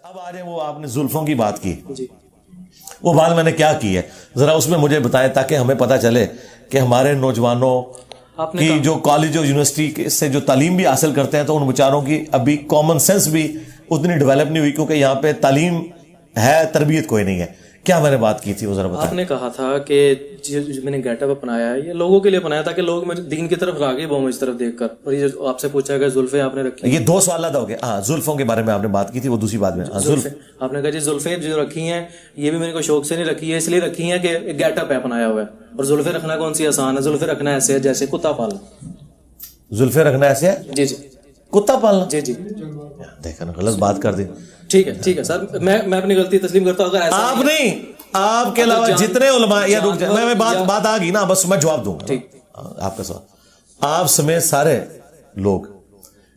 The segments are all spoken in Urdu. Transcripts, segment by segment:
اب آ جائیں وہ آپ نے زلفوں کی بات کی وہ بات میں نے کیا کی ہے ذرا اس میں مجھے بتائیں تاکہ ہمیں پتہ چلے کہ ہمارے نوجوانوں کی جو کالج اور یونیورسٹی سے جو تعلیم بھی حاصل کرتے ہیں تو ان بیچاروں کی ابھی کامن سینس بھی اتنی ڈیولپ نہیں ہوئی کیونکہ یہاں پہ تعلیم ہے تربیت کوئی نہیں ہے. کیا میں نے بات کی تھی وہ ذرا بتائیں. آپ نے کہا تھا کہ میں نے گیٹ اپ اپنایا ہے یہ لوگوں کے لیے اپنایا تھا کہ لوگ دین کی طرف راغب ہوں اس طرف دیکھ کر. اور یہ جو آپ سے پوچھا گیا زلفیں آپ نے رکھی یہ دو سوالات ہو گئے. ہاں زلفوں کے بارے میں آپ نے بات کی تھی وہ دوسری بات میں آپ نے کہا جی زلفیں جو رکھی ہیں یہ بھی میں نے کوئی شوق سے نہیں رکھی ہے اس لیے رکھی ہیں کہ گیٹ اپ ہے اپنایا ہوا ہے. اور زلفیں رکھنا کون سی آسان ہے. زلفیں رکھنا ایسے ہے جیسے کتا پالنا. زلفیں رکھنا ایسے ہے جی جی کتا پالنا. جی جی دیکھا نا غلط بات کر دی. ٹھیک ہے سر میں اپنی غلطی تسلیم کرتا ہوں. اگر آپ نہیں آپ کے علاوہ جتنے علماء یا رک جائیں میں بات آ گئی نا بس میں جواب دوں گا آپ کا سوال. آپ سمیت سارے لوگ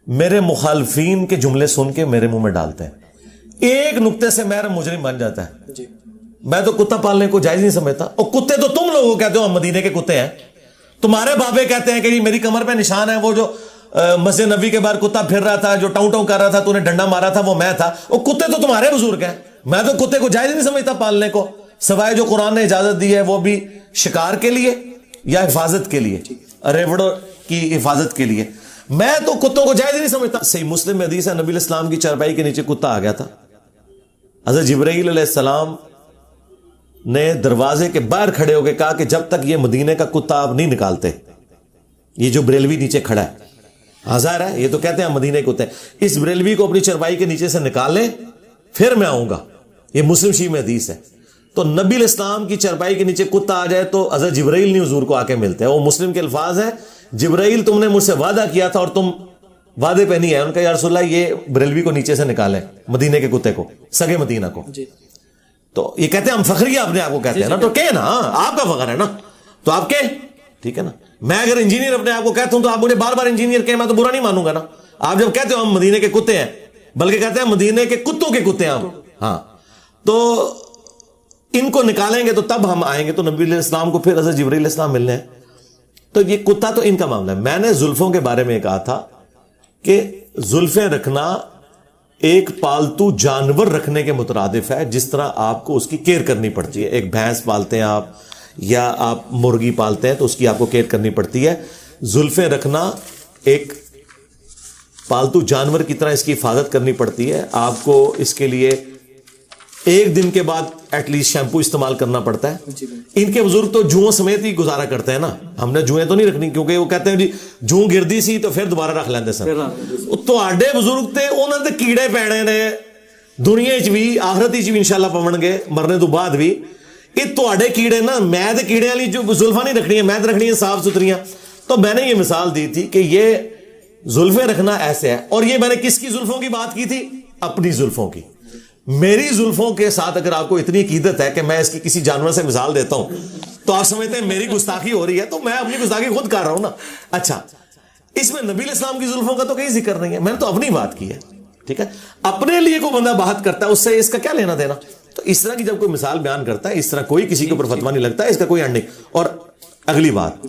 میرے مخالفین کے جملے سن کے میرے منہ میں ڈالتے ہیں ایک نقطے سے میرا مجرم بن جاتا ہے. میں تو کتا پالنے کو جائز نہیں سمجھتا. اور کتے تو تم لوگوں کہتے ہو ہم مدینے کے کتے ہیں. تمہارے بابے کہتے ہیں کہ جی میری کمر پہ نشان ہے وہ جو مسجد نبی کے باہر کتا پھر رہا تھا جو ٹاؤں ٹاؤں کر رہا تھا تو نے ڈنڈا مارا تھا وہ میں تھا. وہ کتے تو تمہارے بزرگ ہیں. میں تو کتے کو جائز نہیں سمجھتا پالنے کو سوائے جو قرآن نے اجازت دی ہے وہ بھی شکار کے لیے یا حفاظت کے لیے ریوڑوں کی حفاظت کے لیے. میں تو کتوں کو جائز نہیں سمجھتا. صحیح مسلم میں حدیث ہے نبی علیہ السلام کی چارپائی کے نیچے کتا آ گیا تھا. حضرت جبرائیل علیہ السلام نے دروازے کے باہر کھڑے ہو کے کہا کہ جب تک یہ مدینے کا کتا آپ نہیں نکالتے یہ جو بریلوی نیچے کھڑا ہے ہزار ہے یہ تو کہتے ہیں مدینے کتے اس بریلوی کو اپنی چرپائی کے نیچے سے نکال لیں پھر میں آؤں گا. یہ مسلم شریف میں حدیث ہے. تو نبی علیہ السلام کی چرپائی کے نیچے کتا آ جائے تو حضرت جبرائیل نہیں حضور کو آ کے ملتے ہیں. وہ مسلم کے الفاظ ہیں جبرائیل تم نے مجھ سے وعدہ کیا تھا اور تم وعدے پہ نہیں ہے. ان کا یا رسول اللہ یہ بریلوی کو نیچے سے نکالیں مدینے کے کتے کو سگے مدینہ کو. تو یہ کہتے ہیں ہم فخریہ اپنے آپ کو کہتے ہیں نا تو کہ نا آپ کا فخر ہے نا تو آپ کے ٹھیک ہے نا. میں اگر انجینئر اپنے آپ کو کہتا ہوں تو آپ مجھے بار بار انجینئر کہیں میں تو برا نہیں مانوں گا نا. آپ جب کہتے ہو ہم مدینے کے کتے ہیں بلکہ کہتے ہیں مدینے کے کتوں کے کتے ہیں ہم. ہاں تو ان کو نکالیں گے تو تب ہم آئیں گے. تو نبی علیہ السلام کو پھر حضرت جبرائیل علیہ السلام ملنے ہیں. تو یہ کتا تو ان کا معاملہ ہے. میں نے زلفوں کے بارے میں کہا تھا کہ زلفیں رکھنا ایک پالتو جانور رکھنے کے مترادف ہے جس طرح آپ کو اس کی کیئر کرنی پڑتی ہے. ایک بھینس پالتے ہیں آپ یا آپ مرغی پالتے ہیں تو اس کی آپ کو کیئر کرنی پڑتی ہے. زلفیں رکھنا ایک پالتو جانور کی طرح اس کی حفاظت کرنی پڑتی ہے. آپ کو اس کے لیے ایک دن کے بعد ایٹ لیسٹ شیمپو استعمال کرنا پڑتا ہے. ان کے بزرگ تو جوؤں سمیت ہی گزارا کرتے ہیں نا. ہم نے جوئیں تو نہیں رکھنی کیونکہ وہ کہتے ہیں جی جو گردی سی تو پھر دوبارہ رکھ لیندے سن. تو آڈے بزرگ تے انہوں نے کیڑے پینے نے دنیا بھی آخرت بھی انشاءاللہ پون گے مرنے تو بعد بھی. یہ تو آڈے کیڑے نا میں تو کیڑے والی جو زلفاں نہیں رکھنی ہے میں تو رکھنی ہے صاف ستھریاں. تو میں نے یہ مثال دی تھی کہ یہ زلفیں رکھنا ایسے ہے. اور یہ میں نے کس کی زلفوں کی بات کی تھی اپنی زلفوں کی. میری زلفوں کے ساتھ اگر آپ کو اتنی عقیدت ہے کہ میں اس کی کسی جانور سے مثال دیتا ہوں تو آپ سمجھتے ہیں میری گستاخی ہو رہی ہے تو میں اپنی گستاخی خود کر رہا ہوں نا. اچھا اس میں نبی علیہ السلام کی زلفوں کا تو کوئی ذکر نہیں ہے. میں نے تو اپنی بات کی ہے. ٹھیک ہے اپنے لیے کوئی بندہ بات کرتا ہے اس سے اس کا کیا لینا دینا. تو اس طرح کی جب کوئی مثال بیان کرتا ہے اس طرح کوئی کسی کے اوپر فتویٰ نہیں لگتا ہے اس کا کوئی اینڈ نہیں. اور اگلی بات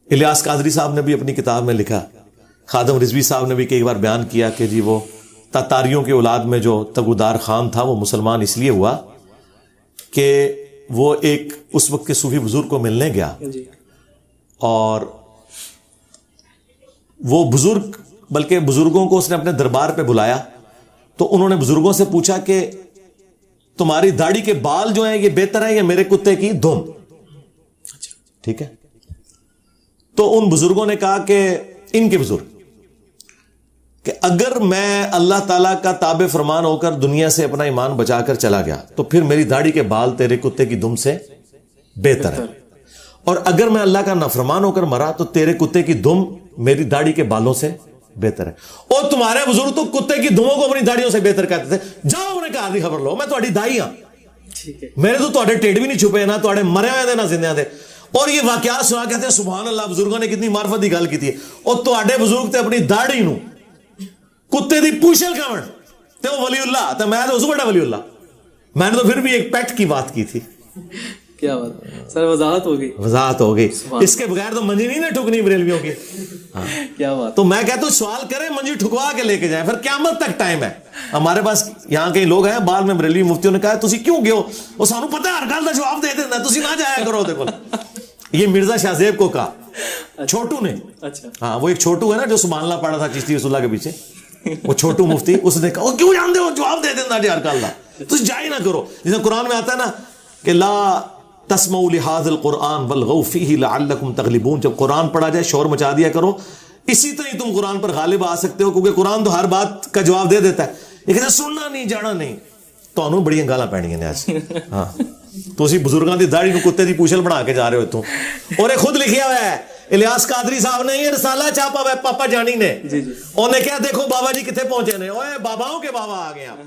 الیاس قادری صاحب نے بھی اپنی کتاب میں لکھا خادم رضوی صاحب نے بھی کئی بار بیان کیا کہ جی وہ تاتاریوں کی اولاد میں جو تگودار خان تھا وہ مسلمان اس لیے ہوا کہ وہ ایک اس وقت کے صوفی بزرگ کو ملنے گیا اور وہ بزرگ بلکہ بزرگوں کو اس نے اپنے دربار پہ بلایا تو انہوں نے بزرگوں سے پوچھا کہ تمہاری داڑھی کے بال جو ہیں یہ بہتر ہیں یا میرے کتے کی دم. ٹھیک ہے تو ان بزرگوں نے کہا کہ ان کے بزرگ کہ اگر میں اللہ تعالیٰ کا تابع فرمان ہو کر دنیا سے اپنا ایمان بچا کر چلا گیا تو پھر میری داڑھی کے بال تیرے کتے کی دم سے بہتر ہے. اور اگر میں اللہ کا نافرمان ہو کر مرا تو تیرے کتے کی دم میری داڑھی کے بالوں سے بہتر ہے. اور تمہارے بزرگ تو کتے کی دموں کو اپنی داڑھیوں سے بہتر کہتے تھے. جاؤ انہیں کہا دی خبر لو میں تہاڈی دائی ہاں. میرے تو تہاڈے ٹیڈ بھی نہیں چھپے نہ تہاڈے مرے ہوئے دے نہ زندے دے. اور یہ واقعات سنا کہتے ہیں سبحان اللہ بزرگوں نے کتنی معرفت کی گل کی تھی. اور تہاڈے بزرگ تے اپنی داڑھی نو کتے دی پوچھل کھاون تے وہ ولی اللہ تے میں تو اس بڑا ولی اللہ. میں نے تو پھر بھی ایک پیٹ کی بات کی تھی کیا بات سر، وضاحت ہوگی، وضاحت ہو گئی. اس کے بغیر تو منجی نہیں نا ٹھکنی بریلویوں کی. کیا بات. تو میں کہتا ہوں سوال کریں منجی ٹھکوا کے لے کے جائیں، پھر قیامت تک ٹائم ہے. ہمارے پاس یہاں کئی لوگ ہیں بعد میں بریلوی مفتیوں نے کہا تسی کیوں گئے ہو، وہ سانو پتہ ہے ہر گل دا جواب دے دینا، تسی نہ جایا کرو دے کول. یہ مرزا شاہ زیب کو کہا چھوٹو نے. اچھا ہاں وہ ایک چھوٹو ہے نا جو سبحان اللہ پڑھا تھا چشتی رسول اللہ کے پیچھے، وہ چھوٹو مفتی، اس نے کہا وہ کیوں جانتے ہو جواب دے دینا جی ہر گل دا، تسی جا ہی نہ کرو. جیسے قرآن میں آتا ہے نا کہ لا تسمعوا لهذا القرآن والغوا فيه لعلكم تغلبون. جب قرآن پڑھا جائے شور مچا دیا کرو، اسی طرح تم قرآن پر غالب آ سکتے ہو، کیونکہ قرآن تو ہر بات کا جواب دے دیتا ہے. لیکن سننا نہیں جانا نہیں. تو بڑی گالاں پینیاں نے آج. ہاں تو اسی بزرگاں دی داڑھی نو کتے دی پوچھل بنا کے جا رہے ہو تو. اور یہ خود لکھیا ہوا ہے الیاس قادری صاحب نے، یہ رسالہ چھاپا ہوا ہے پاپا جانی نے. انہوں نے کیا دیکھو بابا جی کتنے پہنچے نے، اوے باباؤں کے بابا آ گئے آپ.